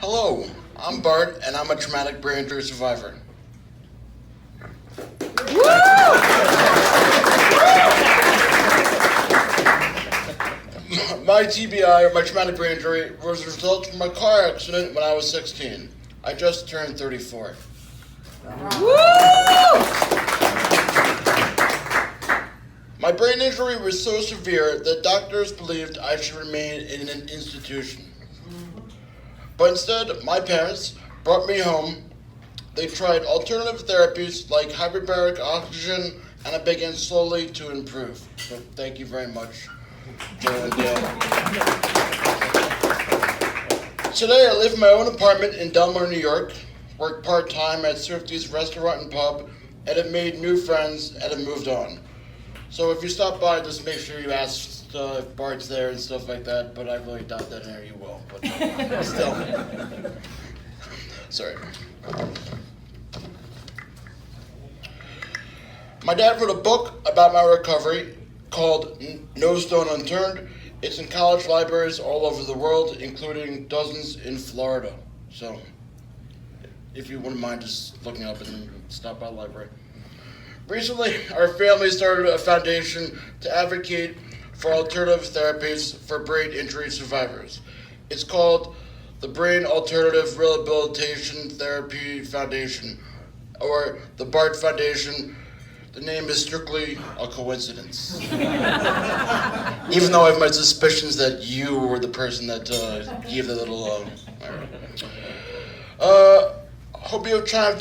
Hello, I'm Bart, and I'm a traumatic brain injury survivor. My TBI, or my traumatic brain injury, was a result from my car accident when I was 16. I just turned 34. My brain injury was so severe that doctors believed I should remain in an institution. But instead, my parents brought me home. They tried alternative therapies like hyperbaric oxygen, and I began slowly to improve. So thank you very much, Joe and Dale. Today, I live in my own apartment in Delmar, New York, work part-time at Swifty's Restaurant and Pub, and have made new friends and have moved on. So if you stop by, just make sure you ask if Bart's there and stuff like that, but I really doubt that any of you will, but still. Sorry. My dad wrote a book about my recovery called No Stone Unturned. It's in college libraries all over the world, including dozens in Florida. So if you wouldn't mind just looking up and stop by the library. Recently, our family started a foundation to advocate for alternative therapies for brain injury survivors. It's called the Brain Alternative Rehabilitation Therapy Foundation, or the BART Foundation. The name is strictly a coincidence. Even though I have my suspicions that you were the person that gave the little, hope you have time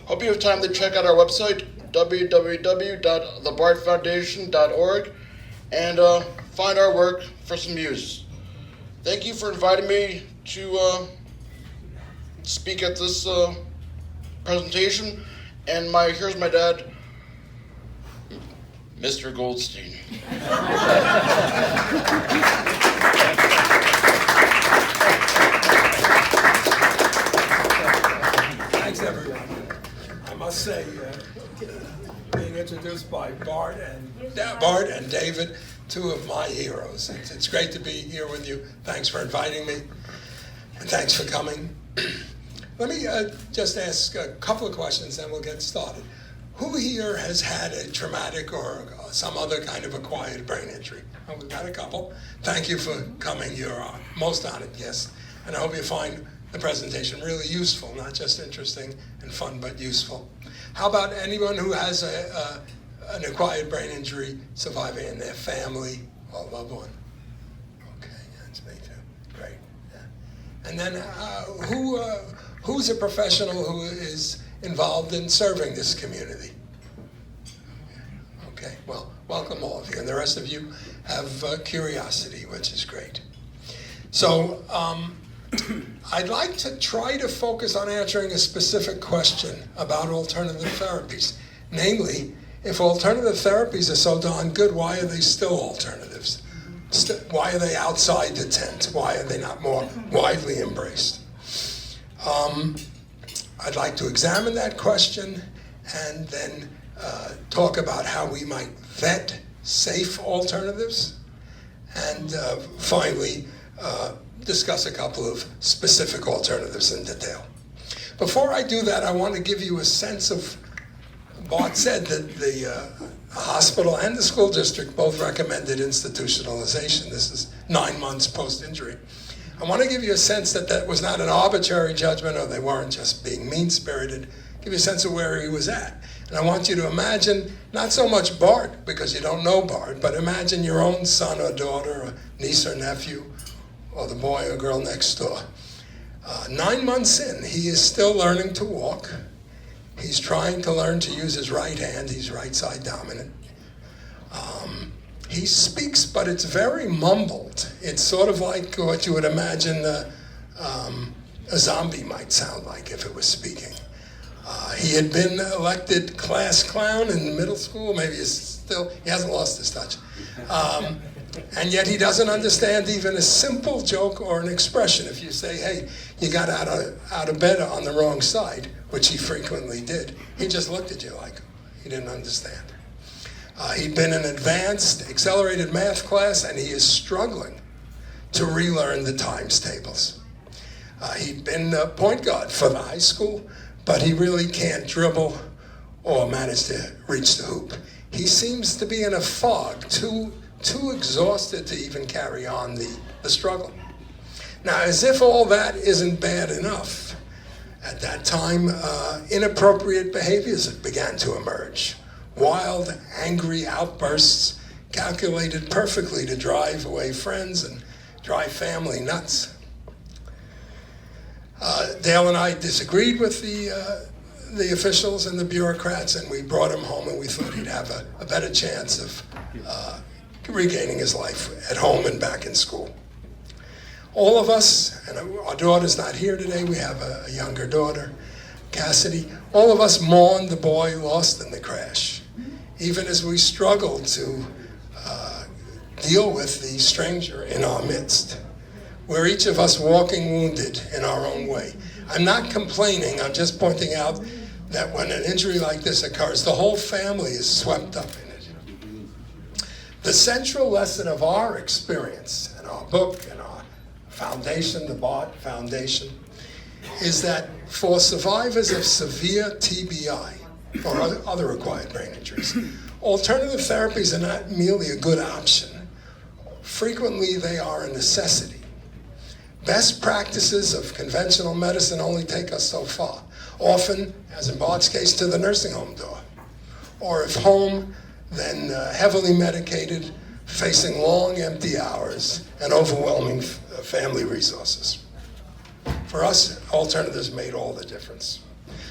Hope you have time to check out our website, www.thebartfoundation.org, and find our work for some use. Thank you for inviting me to speak at this presentation. And here's my dad, Mr. Goldstein. Thanks, everyone. I must say, being introduced by Bart and David, two of my heroes. It's great to be here with you. Thanks for inviting me, and thanks for coming. Let me just ask a couple of questions, then we'll get started. Who here has had a traumatic or some other kind of acquired brain injury? Oh, we've got a couple. Thank you for coming. You're most honored, yes. And I hope you find the presentation really useful, not just interesting and fun, but useful. How about anyone who has an acquired brain injury surviving in their family or loved one? Okay, that's me too. Great. Yeah. And then who's a professional who is involved in serving this community? Okay, well, welcome all of you. And the rest of you have curiosity, which is great. So I'd like to try to focus on answering a specific question about alternative therapies. Namely, if alternative therapies are so darn good, why are they still alternatives? Why are they outside the tent? Why are they not more widely embraced? I'd like to examine that question and then talk about how we might vet safe alternatives, and finally discuss a couple of specific alternatives in detail. Before I do that, I want to give you a sense of, Bart said that the hospital and the school district both recommended institutionalization. This is 9 months post-injury. I want to give you a sense that that was not an arbitrary judgment, or they weren't just being mean-spirited. Give you a sense of where he was at. And I want you to imagine, not so much Bart, because you don't know Bart, but imagine your own son or daughter, or niece or nephew, or the boy or girl next door. 9 months in, he is still learning to walk. He's trying to learn to use his right hand. He's right side dominant. He speaks, but it's very mumbled. It's sort of like what you would imagine a zombie might sound like if it was speaking. He had been elected class clown in middle school. Maybe he hasn't lost his touch. And yet he doesn't understand even a simple joke or an expression. If you say, hey, you got out of bed on the wrong side, which he frequently did, he just looked at you like he didn't understand. He'd been in advanced, accelerated math class, and he is struggling to relearn the times tables. He'd been the point guard for the high school, but he really can't dribble or manage to reach the hoop. He seems to be in a fog, too exhausted to even carry on the struggle. Now, as if all that isn't bad enough, at that time, inappropriate behaviors began to emerge. Wild, angry outbursts calculated perfectly to drive away friends and drive family nuts. Dale and I disagreed with the officials and the bureaucrats, and we brought him home, and we thought he'd have a better chance of regaining his life at home and back in school. All of us, and our daughter's not here today, we have a younger daughter, Cassidy, all of us mourned the boy lost in the crash, even as we struggled to deal with the stranger in our midst. We're each of us walking wounded in our own way. I'm not complaining, I'm just pointing out that when an injury like this occurs, the whole family is swept up in it. The central lesson of our experience in our book and our foundation, the Bart Foundation, is that for survivors of severe TBI or other acquired brain injuries, alternative therapies are not merely a good option. Frequently, they are a necessity. Best practices of conventional medicine only take us so far. Often, as in Bart's case, to the nursing home door. Or if home, then heavily medicated, facing long empty hours and overwhelming family resources. For us, alternatives made all the difference.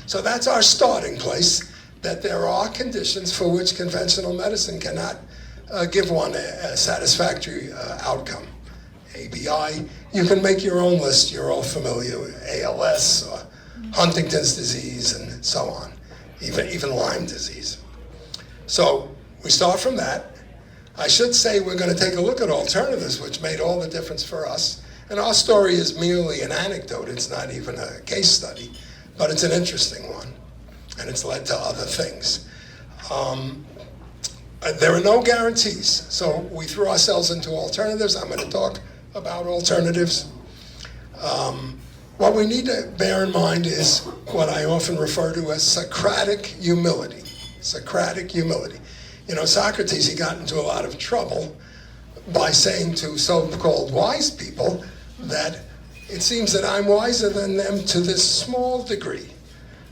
So that's our starting place, that there are conditions for which conventional medicine cannot give one a satisfactory outcome. ABI, you can make your own list, you're all familiar with ALS or Huntington's disease and so on, even Lyme disease. So we start from that. I should say we're going to take a look at alternatives, which made all the difference for us. And our story is merely an anecdote, it's not even a case study, but it's an interesting one, and it's led to other things. There are no guarantees, so we threw ourselves into alternatives. I'm going to talk about alternatives. What we need to bear in mind is what I often refer to as Socratic humility. Socratic humility. You know, Socrates, he got into a lot of trouble by saying to so-called wise people that it seems that I'm wiser than them to this small degree,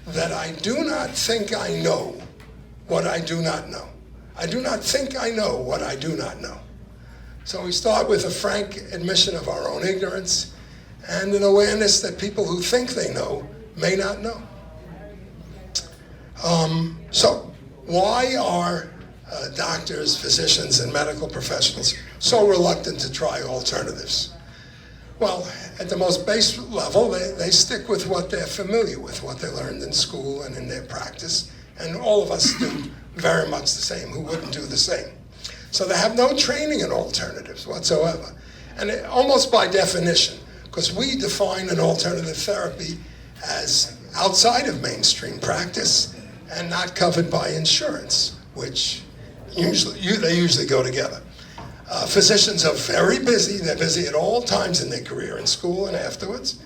that I do not think I know what I do not know. I do not think I know what I do not know. So we start with a frank admission of our own ignorance and an awareness that people who think they know may not know. So why are doctors, physicians, and medical professionals so reluctant to try alternatives? Well, at the most base level, they stick with what they're familiar with, what they learned in school and in their practice, and all of us do very much the same. Who wouldn't do the same? So they have no training in alternatives whatsoever. And almost by definition, because we define an alternative therapy as outside of mainstream practice and not covered by insurance, which they usually go together. Physicians are very busy. They're busy at all times in their career, in school and afterwards.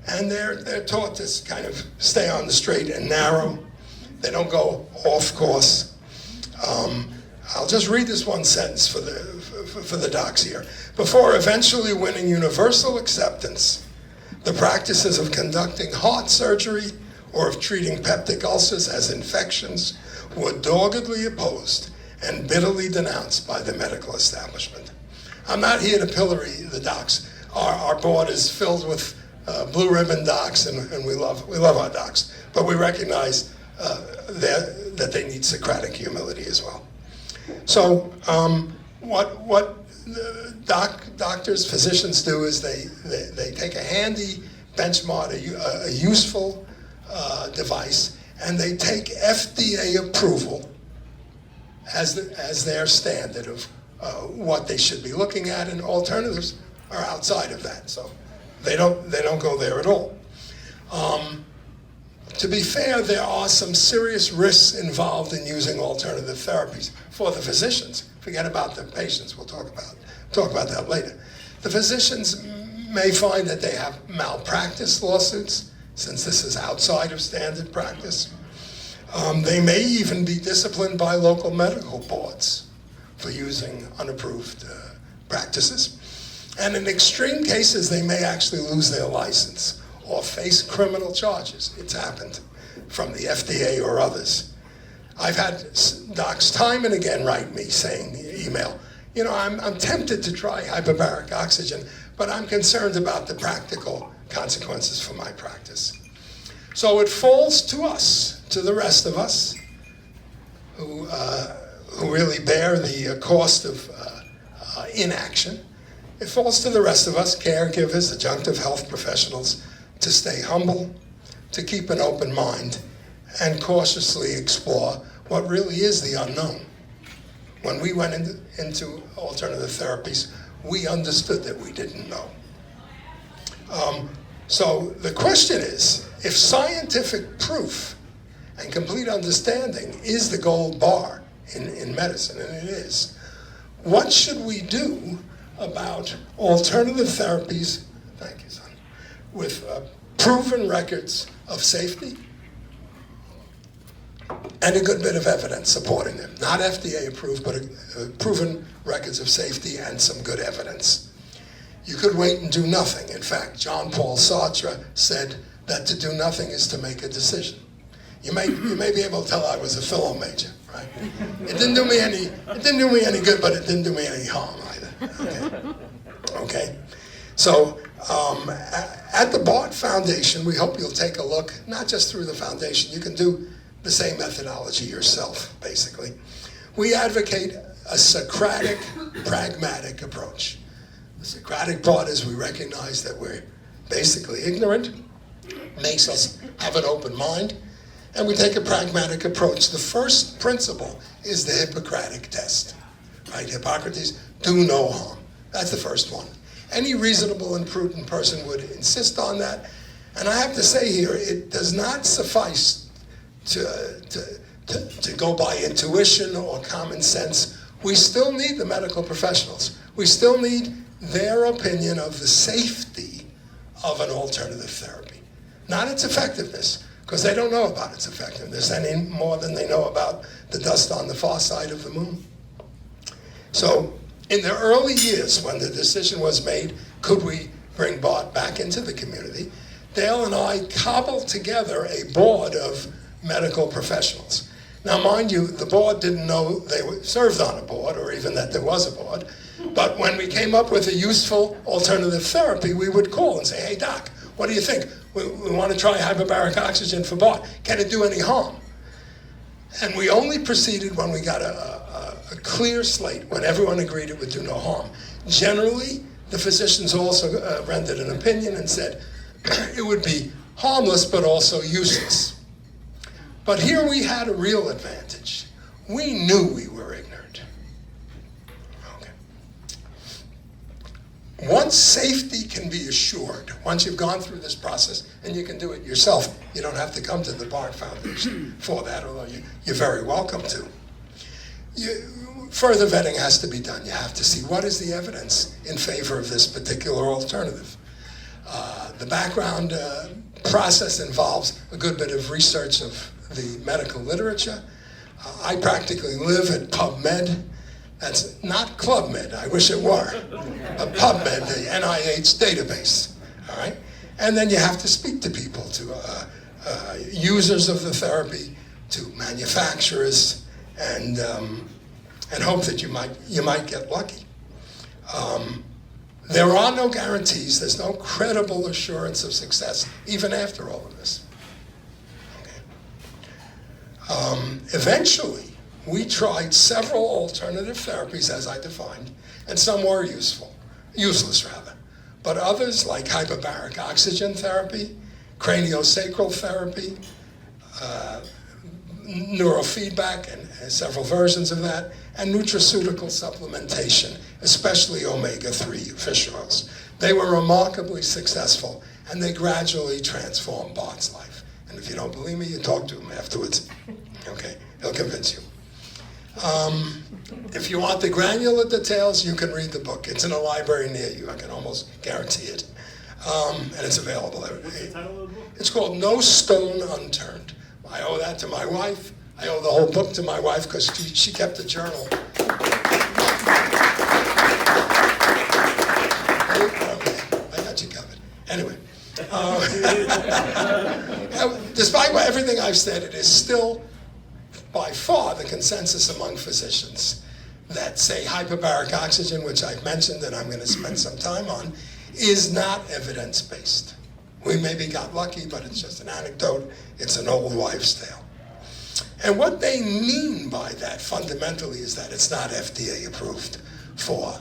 And they're taught to kind of stay on the straight and narrow. They don't go off course. I'll just read this one sentence for the docs here. Before eventually winning universal acceptance, the practices of conducting heart surgery or of treating peptic ulcers as infections were doggedly opposed and bitterly denounced by the medical establishment. I'm not here to pillory the docs. Our board is filled with blue ribbon docs, and we love our docs, but we recognize that they need Socratic humility as well. So what doctors, physicians do is they take a handy benchmark, a useful device, and they take FDA approval as their standard of what they should be looking at, and alternatives are outside of that. So they don't go there at all. To be fair, there are some serious risks involved in using alternative therapies for the physicians. Forget about the patients. We'll talk about that later. The physicians may find that they have malpractice lawsuits, since this is outside of standard practice. They may even be disciplined by local medical boards for using unapproved practices. And in extreme cases, they may actually lose their license or face criminal charges. It's happened from the FDA or others. I've had docs time and again write me saying, email, you know, I'm tempted to try hyperbaric oxygen, but I'm concerned about the practical consequences for my practice. So it falls to us, to the rest of us, who really bear the cost of inaction. It falls to the rest of us, caregivers, adjunctive health professionals, to stay humble, to keep an open mind, and cautiously explore what really is the unknown. When we went into alternative therapies, we understood that we didn't know. So the question is, if scientific proof and complete understanding is the gold bar in medicine, and it is, what should we do about alternative therapies, thank you, son, with proven records of safety and a good bit of evidence supporting them? Not FDA approved, but proven records of safety and some good evidence. You could wait and do nothing. In fact, Jean-Paul Sartre said that to do nothing is to make a decision. You may be able to tell I was a philo major, right? It didn't do me any good, but it didn't do me any harm either. Okay. So at the Bart Foundation, we hope you'll take a look, not just through the foundation. You can do the same methodology yourself, basically. We advocate a Socratic, pragmatic approach. The Socratic part is we recognize that we're basically ignorant, makes us have an open mind, and we take a pragmatic approach. The first principle is the Hippocratic test, right? Hippocrates, do no harm. That's the first one. Any reasonable and prudent person would insist on that. And I have to say here, it does not suffice to go by intuition or common sense. We still need the medical professionals. We still need their opinion of the safety of an alternative therapy. Not its effectiveness, because they don't know about its effectiveness any more than they know about the dust on the far side of the moon. So in the early years when the decision was made, could we bring Bart back into the community, Dale and I cobbled together a board of medical professionals. Now, mind you, the board didn't know they served on a board or even that there was a board. But when we came up with a useful alternative therapy, we would call and say, hey, doc, what do you think? We want to try hyperbaric oxygen for Bart. Can it do any harm? And we only proceeded when we got a clear slate, when everyone agreed it would do no harm. Generally, the physicians also rendered an opinion and said it would be harmless but also useless. But here we had a real advantage. We knew we were ignorant. Okay. Once safety can be assured, once you've gone through this process, and you can do it yourself, you don't have to come to the Bart Foundation for that, although you're very welcome to. Further vetting has to be done. You have to see what is the evidence in favor of this particular alternative. The background process involves a good bit of research of the medical literature. I practically live at PubMed. That's not Club Med, I wish it were. But PubMed, the NIH database, all right? And then you have to speak to people, to users of the therapy, to manufacturers, and hope that you might get lucky. There are no guarantees. There's no credible assurance of success, even after all of this. Eventually, we tried several alternative therapies, as I defined, and some were useless rather. But others, like hyperbaric oxygen therapy, craniosacral therapy, neurofeedback, and several versions of that, and nutraceutical supplementation, especially omega-3 fish oils. They were remarkably successful, and they gradually transformed Bart's life. And if you don't believe me, you talk to him afterwards. Okay, he'll convince you. If you want the granular details, you can read the book. It's in a library near you. I can almost guarantee it. And it's available. What's the title of the book? It's called No Stone Unturned. I owe that to my wife. I owe the whole book to my wife because she kept a journal. I got you covered. Anyway. Despite everything I've said, it is still by far the consensus among physicians that say hyperbaric oxygen, which I've mentioned and I'm going to spend some time on, is not evidence-based. We maybe got lucky, but it's just an anecdote. It's an old wives' tale. And what they mean by that fundamentally is that it's not FDA approved for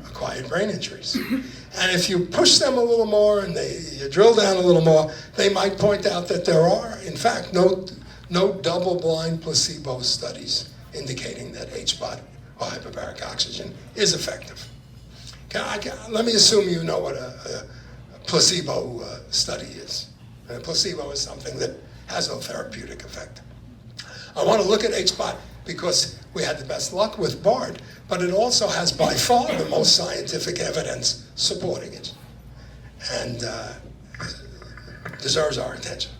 acquired brain injuries. And if you push them a little more and you drill down a little more, they might point out that there are, in fact, no double-blind placebo studies indicating that HBOT or hyperbaric oxygen is effective. Let me assume you know what a placebo study is. And a placebo is something that has no therapeutic effect. I want to look at HBOT because we had the best luck with BARD, but it also has by far the most scientific evidence supporting it, and deserves our attention.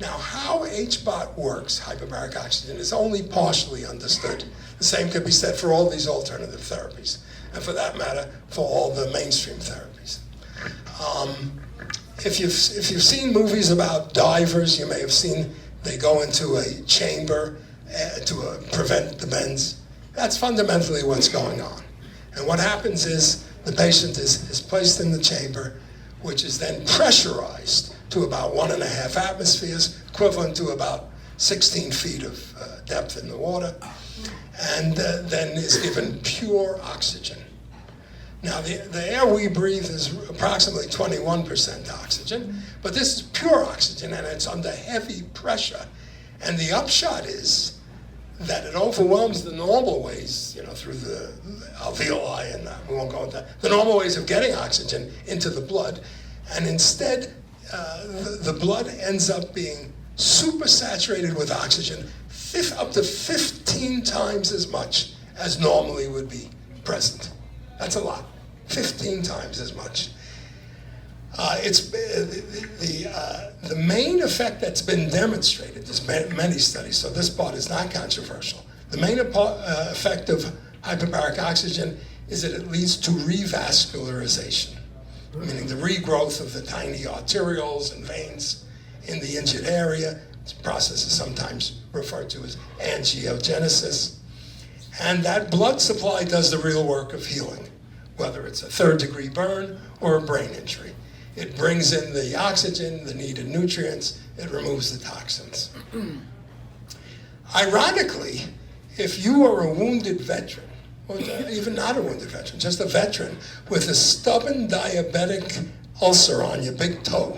Now, how HBOT works, hyperbaric oxygen, is only partially understood. The same could be said for all these alternative therapies, and for that matter, for all the mainstream therapies. If you've seen movies about divers, you may have seen they go into a chamber to prevent the bends. That's fundamentally what's going on. And what happens is the patient is placed in the chamber, which is then pressurized to about 1.5 atmospheres, equivalent to about 16 feet of depth in the water, and then is given pure oxygen. Now, the air we breathe is approximately 21% oxygen, but this is pure oxygen, and it's under heavy pressure. And the upshot is that it overwhelms the normal ways, through the alveoli, and we won't go into that, the normal ways of getting oxygen into the blood. And instead, the blood ends up being supersaturated with oxygen, up to 15 times as much as normally would be present. That's a lot. 15 times as much. It's the main effect that's been demonstrated. There's many studies, so this part is not controversial. The main effect of hyperbaric oxygen is that it leads to revascularization, meaning the regrowth of the tiny arterioles and veins in the injured area. This process is sometimes referred to as angiogenesis. And that blood supply does the real work of healing, whether it's a third-degree burn or a brain injury. It brings in the oxygen, the needed nutrients, it removes the toxins. Ironically, if you are a wounded veteran, or even not a wounded veteran, just a veteran with a stubborn diabetic ulcer on your big toe,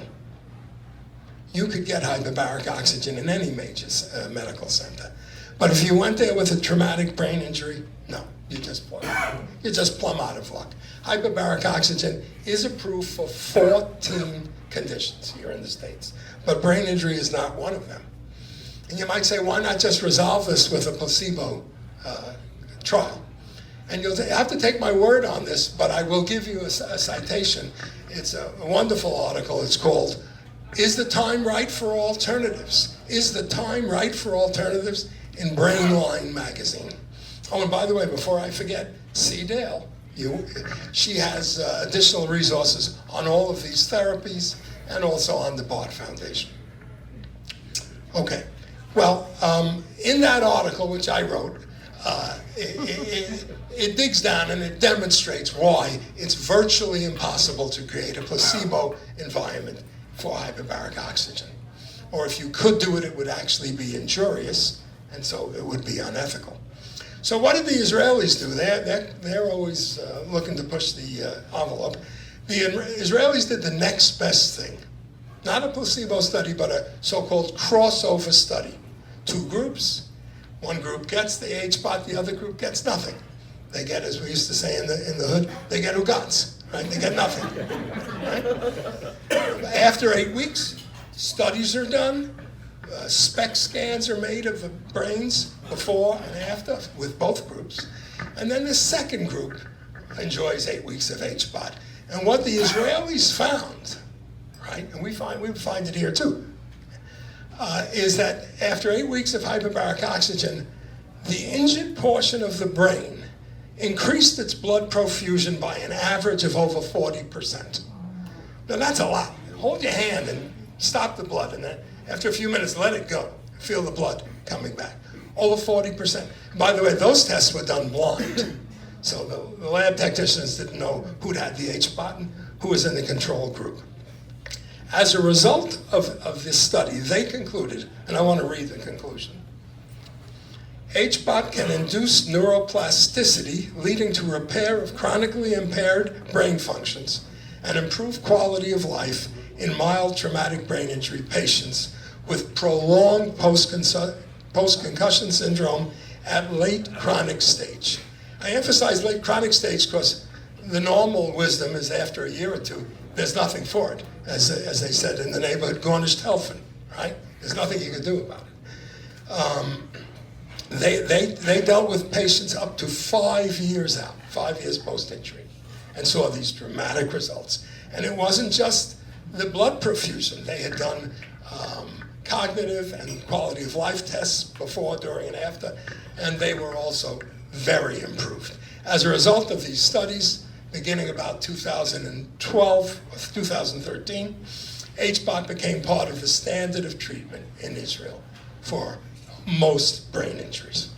you could get hyperbaric oxygen in any major medical center. But if you went there with a traumatic brain injury, no, you just plumb out of luck. Hyperbaric oxygen is approved for 14 conditions here in the States, but brain injury is not one of them. And you might say, why not just resolve this with a placebo trial? And you'll have to take my word on this, but I will give you a citation. It's a wonderful article. It's called, "Is the Time Right for Alternatives? Is the Time Right for Alternatives?" in Brainline magazine. Oh, and by the way, before I forget, C. Dale, she has additional resources on all of these therapies and also on the BARD Foundation. Okay, well, in that article, which I wrote, it digs down and it demonstrates why it's virtually impossible to create a placebo environment for hyperbaric oxygen. Or if you could do it, it would actually be injurious, and so it would be unethical. So what did the Israelis do? They're always looking to push the envelope. The Israelis did the next best thing. Not a placebo study, but a so-called crossover study. Two groups. One group gets the HBOT, the other group gets nothing. They get, as we used to say in the hood, they get ugats, right? They get nothing. Right? After 8 weeks, studies are done. SPECT scans are made of the brains before and after with both groups. And then the second group enjoys 8 weeks of HBOT. And what the Israelis found, right, and we find it here too, is that after 8 weeks of hyperbaric oxygen, the injured portion of the brain increased its blood profusion by an average of over 40%. Now that's a lot. Hold your hand and stop the blood, and then after a few minutes, let it go. Feel the blood coming back. Over 40%. By the way, those tests were done blind. So the lab technicians didn't know who'd had the HBOT and who was in the control group. As a result of this study, they concluded, and I want to read the conclusion, HBOT can induce neuroplasticity, leading to repair of chronically impaired brain functions and improve quality of life in mild traumatic brain injury patients with prolonged post-concussion syndrome at late chronic stage. I emphasize late chronic stage because the normal wisdom is after a year or two, there's nothing for it. As they said in the neighborhood, Gornish Telfin, right? There's nothing you can do about it. They dealt with patients up to 5 years out, 5 years post-injury, and saw these dramatic results. And it wasn't just the blood perfusion. They had done cognitive and quality of life tests before, during, and after, and they were also very improved. As a result of these studies, beginning about 2012 or 2013, HBOT became part of the standard of treatment in Israel for most brain injuries.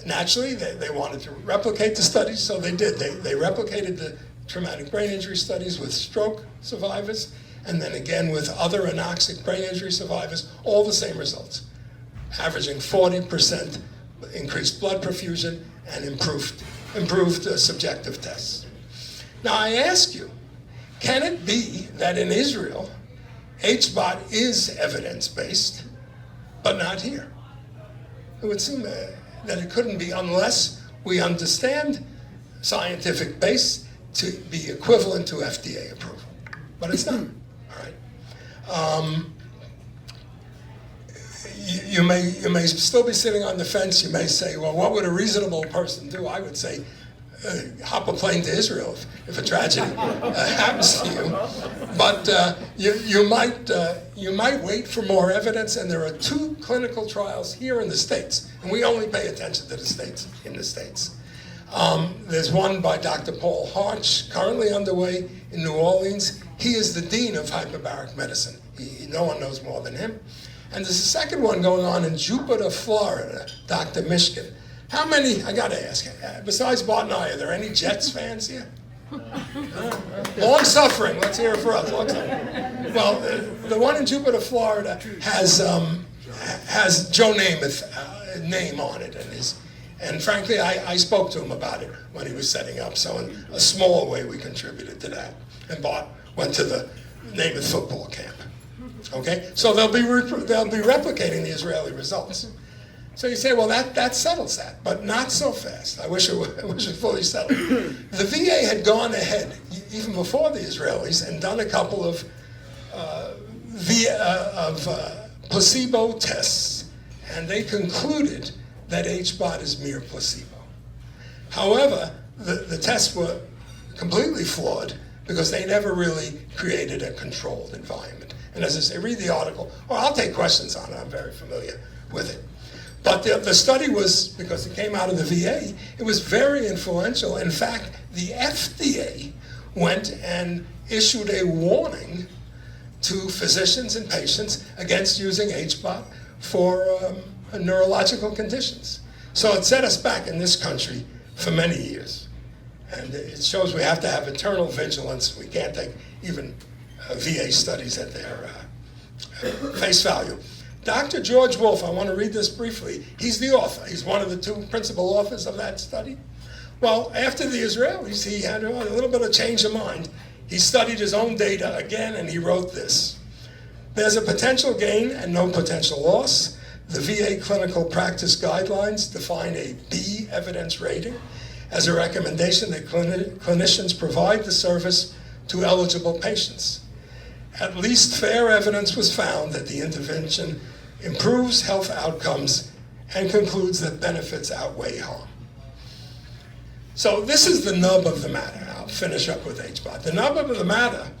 Naturally, they wanted to replicate the studies, so they did. They replicated the traumatic brain injury studies with stroke survivors, and then again with other anoxic brain injury survivors, all the same results, averaging 40% increased blood perfusion and improved subjective tests. Now I ask you, can it be that in Israel, HBOT is evidence-based, but not here? It would seem that it couldn't be unless we understand scientific base to be equivalent to FDA approval. But it's not, all right? You may still be sitting on the fence. You may say, well, what would a reasonable person do? I would say, hop a plane to Israel if a tragedy happens to you. But you might wait for more evidence, and there are 2 clinical trials here in the States, and we only pay attention to the States in the States. There's one by Dr. Paul Harch, currently underway in New Orleans. He is the dean of hyperbaric medicine. No one knows more than him. And there's a second one going on in Jupiter, Florida, Dr. Mishkin. How many, I gotta ask, besides Bart and I, are there any Jets fans here? Long suffering, let's hear it for us, long suffering. Well, the one in Jupiter, Florida has Joe Namath's name on it, and frankly, I spoke to him about it when he was setting up, so in a small way we contributed to that. And Bart went to the Namath football camp. Okay, so they'll be replicating the Israeli results. So you say, well, that settles that, but not so fast. I wish it fully settled. The VA had gone ahead even before the Israelis and done a couple of placebo tests, and they concluded that HBOT is mere placebo. However, the tests were completely flawed because they never really created a controlled environment. And as I say, read the article, or I'll take questions on it, I'm very familiar with it. But the study was, because it came out of the VA, it was very influential. In fact, the FDA went and issued a warning to physicians and patients against using HBOT for neurological conditions. So it set us back in this country for many years. And it shows we have to have eternal vigilance. We can't take even VA studies at their face value. Dr. George Wolfe, I want to read this briefly. He's the author. He's one of the 2 principal authors of that study. Well, after the Israelis, he had a little bit of change of mind. He studied his own data again, and he wrote this. There's a potential gain and no potential loss. The VA clinical practice guidelines define a B evidence rating as a recommendation that clinicians provide the service to eligible patients. At least fair evidence was found that the intervention improves health outcomes and concludes that benefits outweigh harm. So this is the nub of the matter. I'll finish up with HBOT. The nub of the matter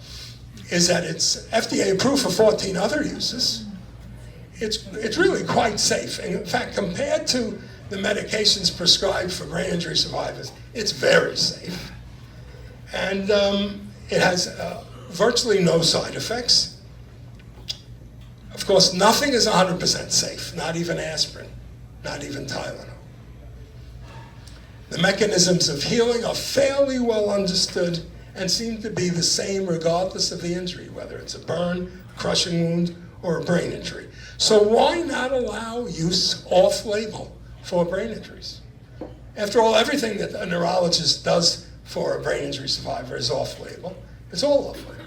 is that it's FDA approved for 14 other uses. It's really quite safe. In fact, compared to the medications prescribed for brain injury survivors, it's very safe. And it has virtually no side effects. Of course, nothing is 100% safe, not even aspirin, not even Tylenol. The mechanisms of healing are fairly well understood and seem to be the same regardless of the injury, whether it's a burn, a crushing wound, or a brain injury. So why not allow use off-label for brain injuries? After all, everything that a neurologist does for a brain injury survivor is off-label. It's all off-label.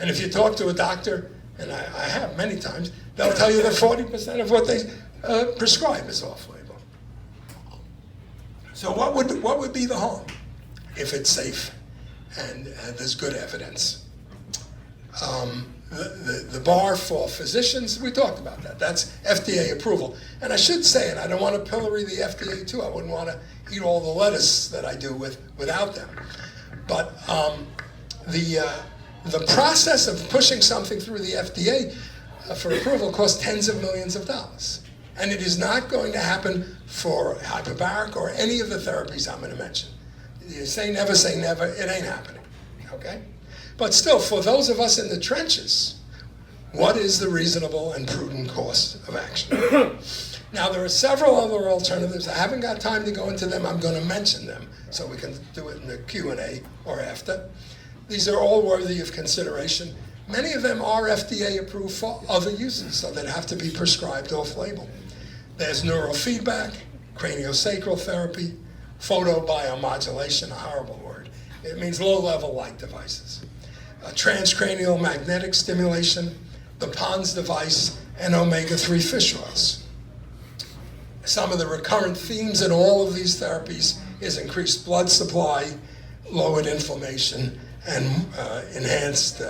And if you talk to a doctor, and I have many times, they'll tell you that 40% of what they prescribe is off-label. So what would be the harm if it's safe and there's good evidence? The bar for physicians, we talked about that. That's FDA approval. And I should say, and I don't want to pillory the FDA too, I wouldn't want to eat all the lettuce that I do without them. But the process of pushing something through the FDA for approval costs tens of millions of dollars. And it is not going to happen for hyperbaric or any of the therapies I'm going to mention. You say never, it ain't happening, okay? But still, for those of us in the trenches, what is the reasonable and prudent course of action? Now, there are several other alternatives. I haven't got time to go into them. I'm going to mention them, so we can do it in the Q&A or after. These are all worthy of consideration. Many of them are FDA approved for other uses, so they'd have to be prescribed off-label. There's neurofeedback, craniosacral therapy, photobiomodulation, a horrible word. It means low-level light devices. Transcranial magnetic stimulation, the PONS device, and omega-3 fish oils. Some of the recurrent themes in all of these therapies is increased blood supply, lowered inflammation, and enhanced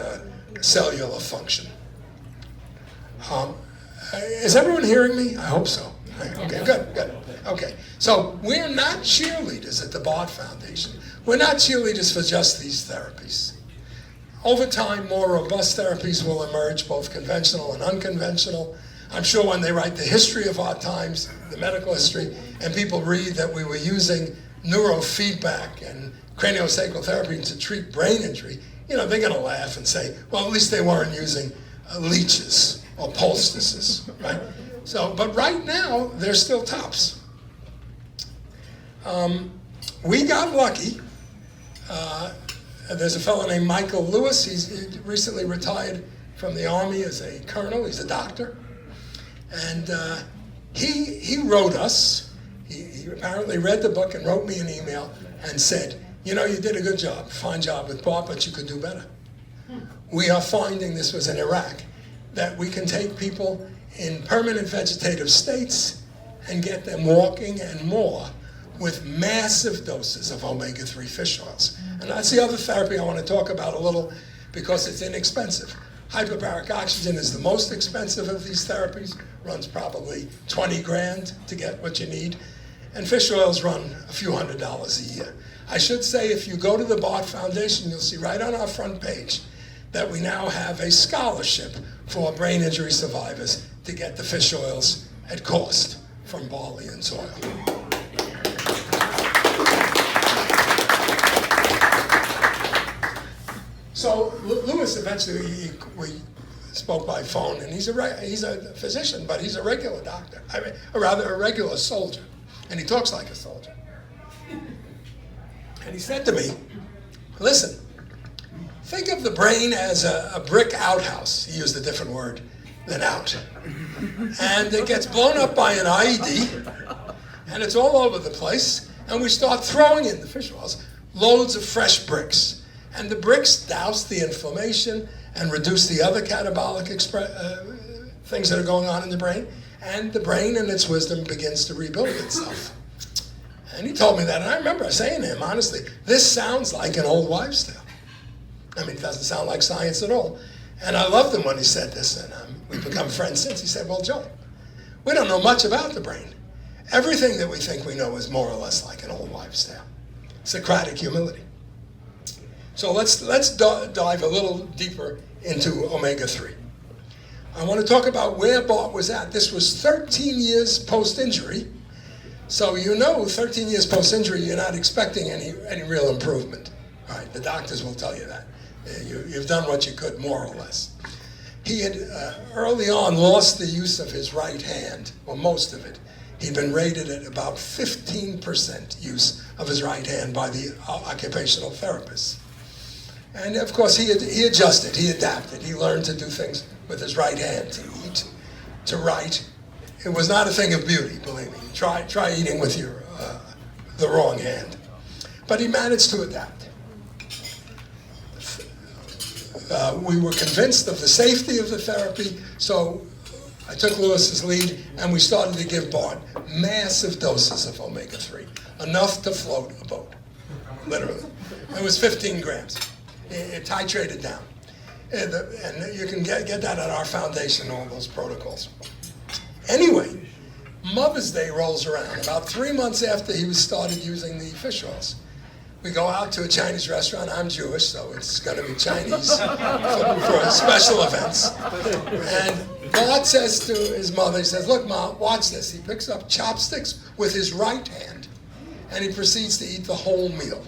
cellular function. Is everyone hearing me? I hope so. Okay, good. Okay, so we're not cheerleaders at the Bard Foundation. We're not cheerleaders for just these therapies. Over time, more robust therapies will emerge, both conventional and unconventional. I'm sure when they write the history of our times, the medical history, and people read that we were using neurofeedback and craniosacral therapy to treat brain injury, they're going to laugh and say, well, at least they weren't using leeches or poultices, right? So, but right now, they're still tops. We got lucky. There's a fellow named Michael Lewis. He recently retired from the Army as a colonel. He's a doctor. And he wrote us. He apparently read the book and wrote me an email and said, you did a good job, fine job with Bob, but you could do better. We are finding, this was in Iraq, that we can take people in permanent vegetative states and get them walking and more with massive doses of omega-3 fish oils. And that's the other therapy I want to talk about a little because it's inexpensive. Hyperbaric oxygen is the most expensive of these therapies, runs probably 20 grand to get what you need. And fish oils run a few $100s a year. I should say, if you go to the Bard Foundation, you'll see right on our front page that we now have a scholarship for brain injury survivors to get the fish oils at cost from barley and soil. So Lewis eventually, we spoke by phone, and he's a physician, but he's a regular doctor. I mean, or rather, a regular soldier, and he talks like a soldier. And he said to me, listen, think of the brain as a brick outhouse. He used a different word than out. And it gets blown up by an IED, and it's all over the place, and we start throwing in the fish oils loads of fresh bricks. And the bricks douse the inflammation and reduce the other catabolic things that are going on in the brain, and the brain in its wisdom begins to rebuild itself. And he told me that, and I remember saying to him, honestly, this sounds like an old wives' tale. I mean, it doesn't sound like science at all. And I loved him when he said this, and we've become friends since. He said, well, Joe, we don't know much about the brain. everything that we think we know is more or less like an old wives' tale. Socratic humility. So let's dive a little deeper into omega-3. I want to talk about where Bart was at. This was 13 years post-injury. So 13 years post-injury, you're not expecting any real improvement. All right, the doctors will tell you that. You've done what you could, more or less. He had early on lost the use of his right hand, or most of it. He'd been rated at about 15% use of his right hand by the occupational therapist. And of course, he adjusted, he adapted, he learned to do things with his right hand, to eat, to write. It was not a thing of beauty, believe me. Try eating with the wrong hand. But he managed to adapt. We were convinced of the safety of the therapy, so I took Lewis's lead and we started to give Bart massive doses of omega-3, enough to float a boat, literally. It was 15 grams. It titrated down. And you can get that at our foundation, all those protocols. Anyway, Mother's Day rolls around, about 3 months after he started using the fish oils. We go out to a Chinese restaurant. I'm Jewish, so it's going to be Chinese for special events. And Bart says to his mother, he says, "Look, Mom, watch this." He picks up chopsticks with his right hand, and he proceeds to eat the whole meal,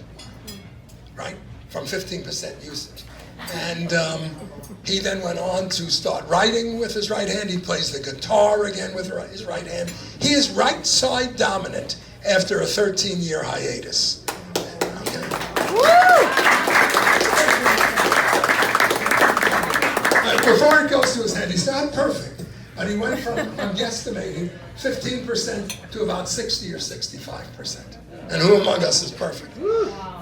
right, from 15% usage. And he then went on to start writing with his right hand. He plays the guitar again with his right hand. He is right side dominant after a 13-year hiatus. Before it goes to his head, he's not perfect, but he went from, I'm guesstimating, 15% to about 60 or 65%. And who among us is perfect?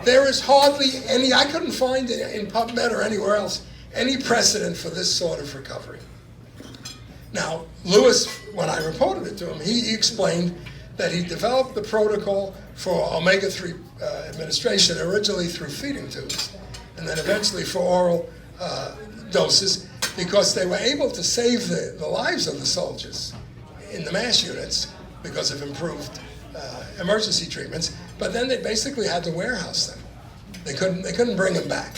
There is hardly any, I couldn't find in PubMed or anywhere else, any precedent for this sort of recovery. Now, Lewis, when I reported it to him, he explained that he developed the protocol for omega-3 administration originally through feeding tubes, and then eventually for oral doses, because they were able to save the lives of the soldiers in the MASH units because of improved emergency treatments, but then they basically had to warehouse them. They couldn't bring them back.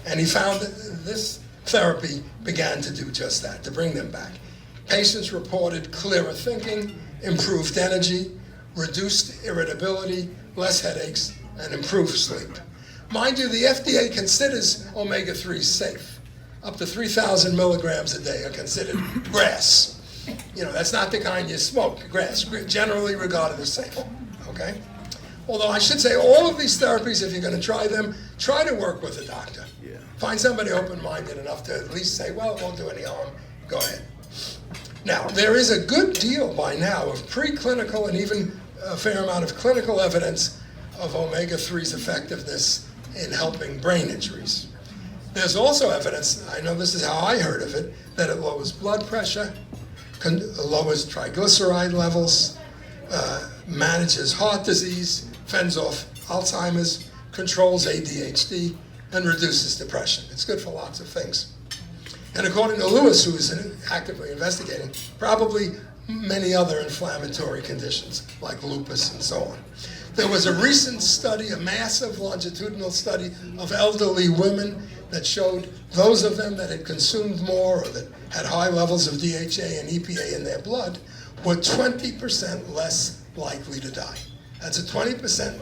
And he found that this therapy began to do just that, to bring them back. Patients reported clearer thinking, improved energy, reduced irritability, less headaches, and improved sleep. Mind you, the FDA considers omega-3 safe. Up to 3,000 milligrams a day are considered grass. That's not the kind you smoke. Grass, generally regarded as safe, okay? Although I should say all of these therapies, if you're going to try them, try to work with a doctor. Yeah. Find somebody open-minded enough to at least say, well, it won't do any harm. Go ahead. Now, there is a good deal by now of preclinical and even a fair amount of clinical evidence of omega-3's effectiveness in helping brain injuries. There's also evidence, I know this is how I heard of it, that it lowers blood pressure, lowers triglyceride levels, manages heart disease, fends off Alzheimer's, controls ADHD, and reduces depression. It's good for lots of things. And according to Lewis, who is actively investigating, probably many other inflammatory conditions like lupus and so on. There was a recent study, a massive longitudinal study of elderly women that showed those of them that had consumed more or that had high levels of DHA and EPA in their blood were 20% less likely to die. That's a 20%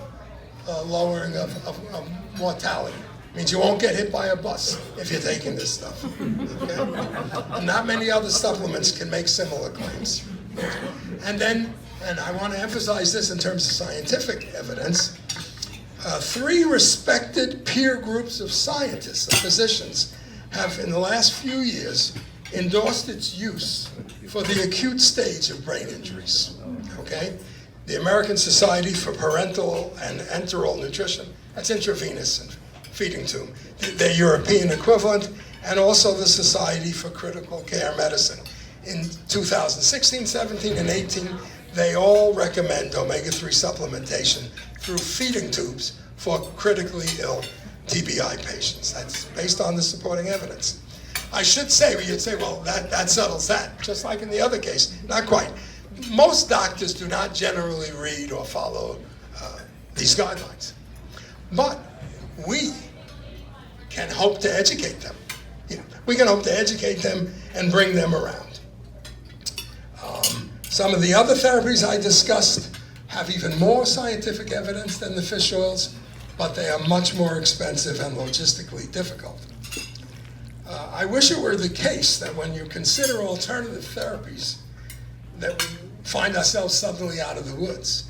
lowering of mortality. Means you won't get hit by a bus if you're taking this stuff. Okay? And not many other supplements can make similar claims. And I want to emphasize this in terms of scientific evidence, 3 respected peer groups of scientists and physicians have in the last few years endorsed its use for the acute stage of brain injuries. Okay? The American Society for Parental and Enteral Nutrition, that's intravenous and feeding tube, their European equivalent, and also the Society for Critical Care Medicine. In 2016, 17, and 18, they all recommend omega-3 supplementation through feeding tubes for critically ill TBI patients. That's based on the supporting evidence. I should say, you'd say, well, that settles that, just like in the other case. Not quite. most doctors do not generally read or follow these guidelines. But we can hope to educate them. We can hope to educate them and bring them around. Some of the other therapies I discussed have even more scientific evidence than the fish oils, but they are much more expensive and logistically difficult. I wish it were the case that when you consider alternative therapies, that we find ourselves suddenly out of the woods.